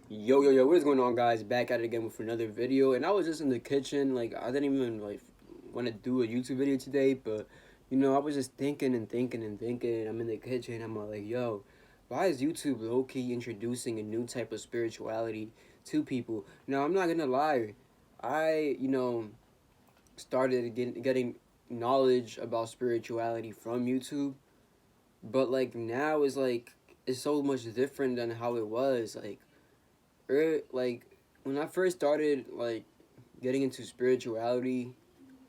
Yo, what is going on, guys? Back at it again with another video. And I was just in the kitchen, like, I didn't even, like, want to do a YouTube video today, but, I was just thinking and thinking and thinking, and I'm in the kitchen, I'm like, yo, why is YouTube low-key introducing a new type of spirituality to people? Now, I'm not gonna lie, I, started getting knowledge about spirituality from YouTube, but, like, now it's so much different than how it was, like when I first started getting into spirituality,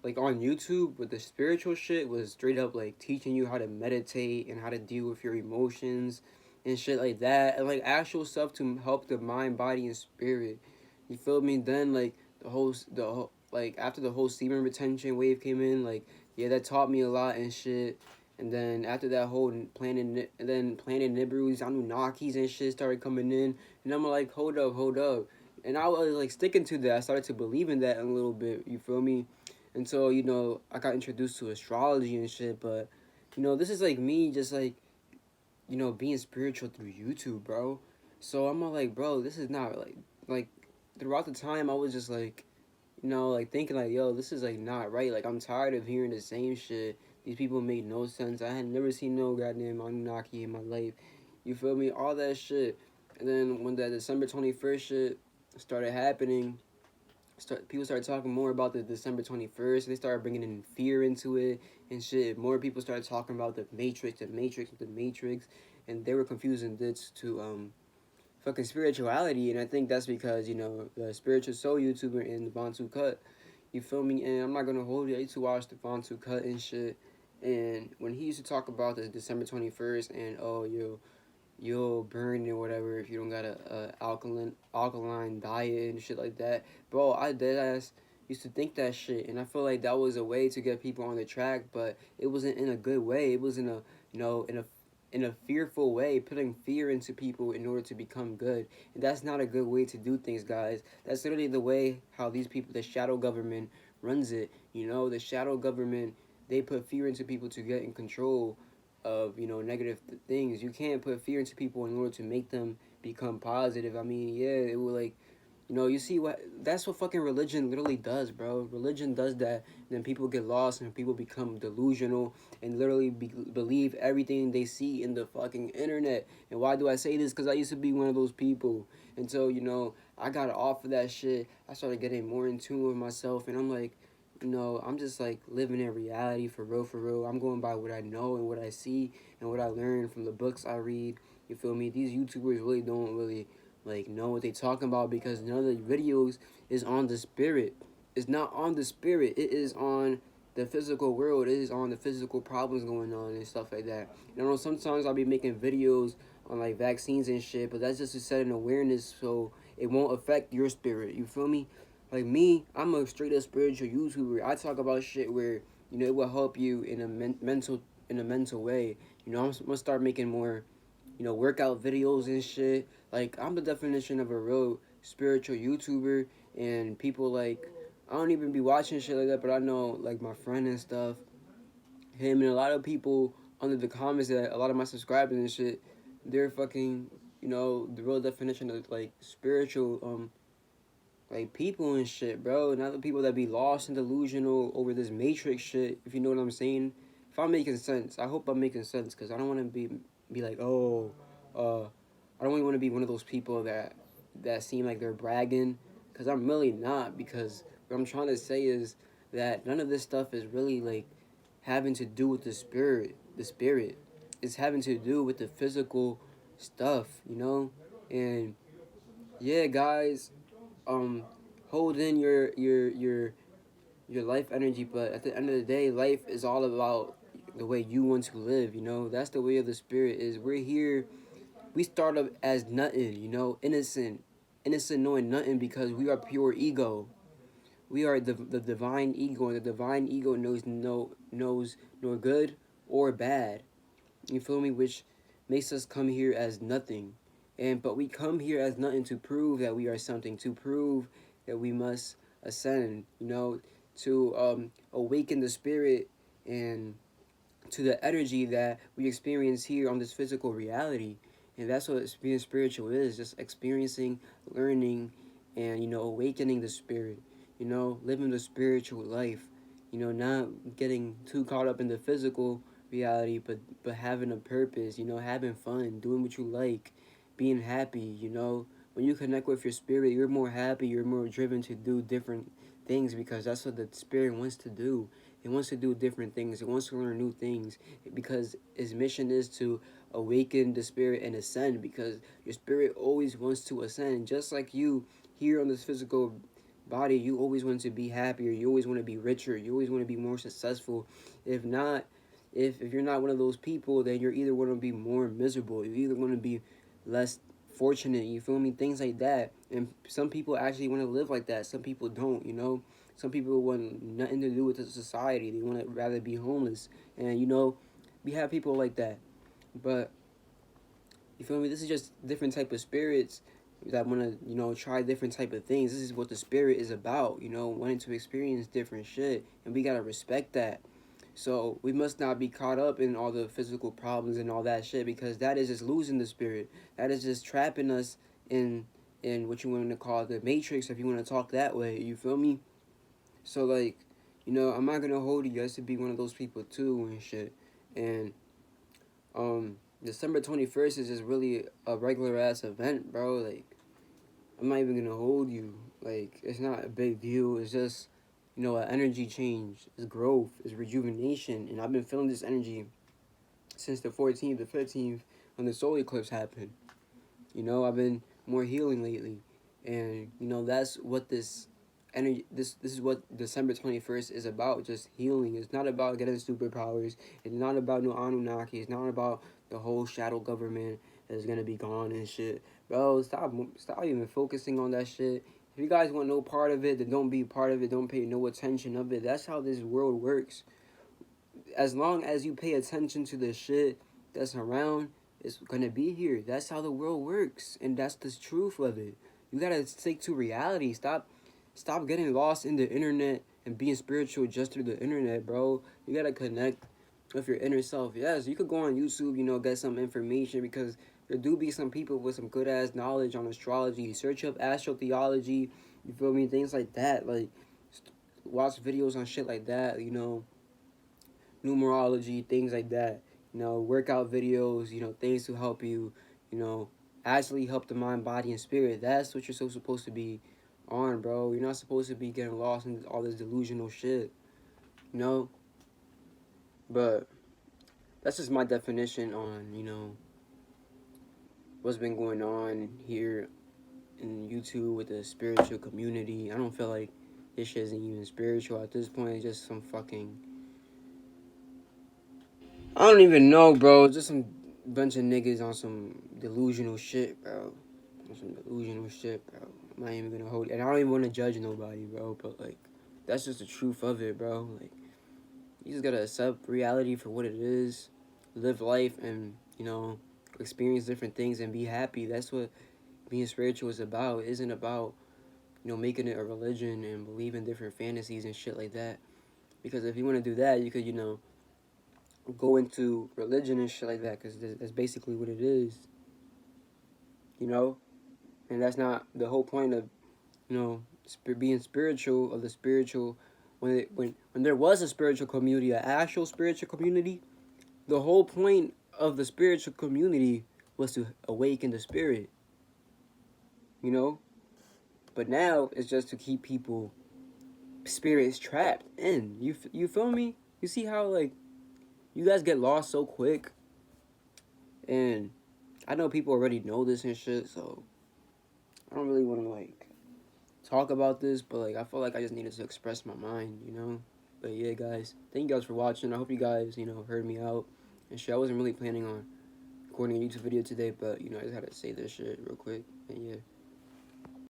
like on YouTube, but the spiritual shit was straight up like teaching you how to meditate and how to deal with your emotions and shit like that, and like actual stuff to help the mind, body, and spirit. You feel me? Then like after the whole semen retention wave came in, like yeah, that taught me a lot and shit. And then after that whole Planet Nibiru's Anunnakis and shit started coming in, and I'm like, hold up. And I was like sticking to that. I started to believe in that a little bit. You feel me? And so, I got introduced to astrology and shit. But, this is like me just like, being spiritual through YouTube, bro. So I'm all like, bro, this is not like throughout the time I was just like, like thinking like, yo, this is like not right. Like I'm tired of hearing the same shit. These people make no sense. I had never seen no goddamn Anunnaki in my life. You feel me? All that shit. And then when that December 21st shit started happening, people started talking more about the December 21st. They started bringing in fear into it and shit. More people started talking about the Matrix, and they were confusing this to fucking spirituality. And I think that's because the Spiritual Soul YouTuber in the Bantu Cut. You feel me? And I'm not gonna hold you. I used to watch the Bantu Cut and shit. And when he used to talk about the December 21st and oh you'll burn or whatever if you don't got a alkaline diet and shit like that. Bro, I dead ass used to think that shit, and I feel like that was a way to get people on the track, but it wasn't in a good way. It was in a in a fearful way, putting fear into people in order to become good. And that's not a good way to do things, guys. That's literally the way how these people, the shadow government, runs it. The shadow government, they put fear into people to get in control of negative things. You can't put fear into people in order to make them become positive. I mean, yeah, it will like you see what that's what fucking religion literally does, bro. Religion does that. And then people get lost and people become delusional and literally believe everything they see in the fucking internet. And why do I say this? Because I used to be one of those people. And so I got off of that shit. I started getting more in tune with myself, and I'm like, I'm just like living in reality for real, for real. I'm going by what I know and what I see and what I learn from the books I read. You feel me? These YouTubers really don't really like know what they talking about because none of the videos is on the spirit. It's not on the spirit. It is on the physical world. It is on the physical problems going on and stuff like that. Sometimes I'll be making videos on like vaccines and shit, but that's just to set an awareness so it won't affect your spirit. You feel me? Like me, I'm a straight up spiritual YouTuber. I talk about shit where it will help you in a mental way. I'm gonna start making more workout videos and shit. Like I'm the definition of a real spiritual YouTuber, and people like I don't even be watching shit like that, but I know like my friend and stuff, him and a lot of people under the comments that a lot of my subscribers and shit, they're fucking the real definition of like spiritual like people and shit, bro. Not the people that be lost and delusional over this matrix shit. If you know what I'm saying. If I'm making sense, I hope I'm making sense because I don't want to be like I don't really want to be one of those people that seem like they're bragging because I'm really not. Because what I'm trying to say is that none of this stuff is really like having to do with the spirit. The spirit is having to do with the physical stuff. And yeah, guys, um hold in your life energy, but at the end of the day life is all about the way you want to live. That's the way of the spirit. Is we're here, we start up as nothing, innocent knowing nothing because we are pure ego. We are the divine ego, and the divine ego knows nor good or bad. You feel me? Which makes us come here as nothing. But we come here as nothing to prove that we are something, to prove that we must ascend, to awaken the spirit and to the energy that we experience here on this physical reality. And that's what being spiritual is, just experiencing, learning, and, you know, awakening the spirit, you know, living the spiritual life, you know, not getting too caught up in the physical reality, but having a purpose, you know, having fun, doing what you like, being happy, you know. When you connect with your spirit, you're more happy, you're more driven to do different things because that's what the spirit wants to do. It wants to do different things. It wants to learn new things because its mission is to awaken the spirit and ascend, because your spirit always wants to ascend. Just like you here on this physical body, you always want to be happier, you always want to be richer, you always want to be more successful. If not, if you're not one of those people, then you're either going to be more miserable, you're either going to be less fortunate, you feel me? Things like that. And some people actually want to live like that, some people don't, you know. Some people want nothing to do with the society, they want to rather be homeless. And, you know, we have people like that. But you feel me? This is just different type of spirits that want to, you know, try different type of things. This is what the spirit is about, you know, wanting to experience different shit, and we gotta respect that. So we must not be caught up in all the physical problems and all that shit, because that is just losing the spirit. That is just trapping us in what you want to call the matrix, if you want to talk that way. You feel me? So like, you know, I'm not gonna hold you guys to be one of those people too and shit. And December 21st is just really a regular ass event, bro. Like, I'm not even gonna hold you. Like, it's not a big deal. It's just, you know, an energy change. It's growth. It's rejuvenation. And I've been feeling this energy since the 14th, the 15th, when the solar eclipse happened. You know, I've been more healing lately. And, you know, that's what this energy, this is what December 21st is about, just healing. It's not about getting superpowers. It's not about no Anunnaki. It's not about the whole shadow government that's gonna be gone and shit. Bro, stop even focusing on that shit. If you guys want no part of it, then don't be part of it. Don't pay no attention of it. That's how this world works. As long as you pay attention to the shit that's around, it's gonna be here. That's how the world works, and that's the truth of it. You gotta stick to reality. Stop getting lost in the internet and being spiritual just through the internet, bro. You gotta connect with your inner self. Yes, you could go on YouTube, you know, get some information, because there do be some people with some good ass knowledge on astrology. Search up astrotheology, you feel me? Things like that. Like, watch videos on shit like that, you know, numerology, things like that. You know, workout videos, you know, things to help you, you know, actually help the mind, body, and spirit. That's what you're so supposed to be on, bro. You're not supposed to be getting lost in all this delusional shit, you know? But that's just my definition on, you know, what's been going on here in YouTube with the spiritual community. I don't feel like this shit isn't even spiritual at this point. It's just some fucking, I don't even know, bro. Just some bunch of niggas on some delusional shit, bro. On some delusional shit, bro. I'm not even gonna hold it. And I don't even want to judge nobody, bro. But, like, that's just the truth of it, bro. Like, you just gotta accept reality for what it is, live life, and, you know, experience different things and be happy. That's what being spiritual is about. It isn't about, you know, making it a religion and believe in different fantasies and shit like that. Because if you want to do that, you could, you know, go into religion and shit like that, because that's basically what it is, you know? And that's not the whole point of, you know, being spiritual, of the spiritual. When there was a spiritual community, an actual spiritual community, the whole point of the spiritual community was to awaken the spirit, you know? But now it's just to keep people spirits trapped in. You feel me? You see how, like, you guys get lost so quick, and I know people already know this and shit, so I don't really want to, like, talk about this, but, like, I feel like I just needed to express my mind, you know? But yeah, guys, thank you guys for watching. I hope you guys, you know, heard me out and shit. I wasn't really planning on recording a YouTube video today, but, you know, I just had to say this shit real quick, and yeah.